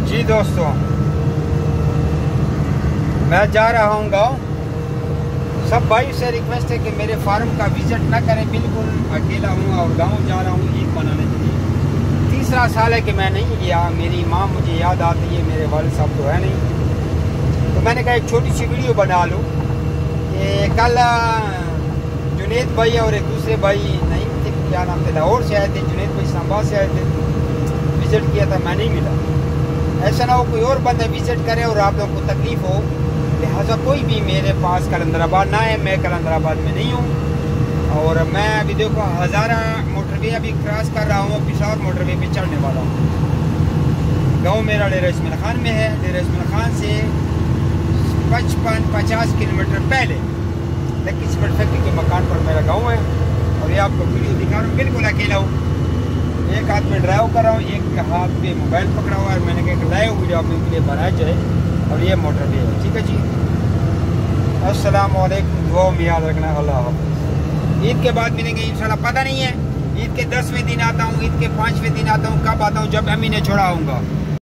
जी दोस्तों, मैं जा रहा हूँ गाँव। सब भाई से रिक्वेस्ट है कि मेरे फार्म का विजिट ना करें, बिल्कुल अकेला हूँ और गाँव जा रहा हूँ ईद मनाने के लिए। तीसरा साल है कि मैं नहीं गया। मेरी माँ मुझे याद आती है, मेरे वालिद साहब तो है नहीं, तो मैंने कहा एक छोटी सी वीडियो बना लूँ। कि कल जुनेद भाई और एक दूसरे भाई नहीं थे, क्या नाम थे, लाहौर से आए थे। जुनेद भाई इस्लामाबाद से आए थे, विजिट किया था, मैं नहीं मिला। ऐसा ना हो कोई और बंदा विजिट करे और आप लोगों को तकलीफ हो, लिहाजा कोई भी मेरे पास कलंदराबाद ना है। मैं कलंदराबाद में नहीं हूँ और मैं अभी देखो हज़ारा मोटरवे अभी क्रॉस कर रहा हूँ, पिशावर मोटरवे पे चढ़ने वाला हूँ। गाँव मेरा डेरा इस्माइल खान में है। डेरा इस्माइल खान से 55-50 किलोमीटर पहले लक्की सीमेंट फैक्ट्री के मकान पर मेरा गाँव है। और ये आपको वीडियो दिखा रहा हूँ, बिल्कुल अकेला हूँ। एक हाथ में ड्राइव कर रहा हूँ, एक हाथ पे मोबाइल पकड़ा हुआ है। मैंने कहा लाइव वीडियो आप लोगों के लिए बनाया जाए। और ये मोटरवे है, ठीक है जी। अस्सलाम वालेकुम, दुआ में याद रखना। अल्लाह हाफ़िज़। ईद के बाद मिलेंगे इंशाल्लाह, पता नहीं है ईद के 10वें दिन आता हूँ, ईद के 5वें दिन आता हूँ, कब आता हूँ, जब अम्मी ने छोड़ा आऊँगा।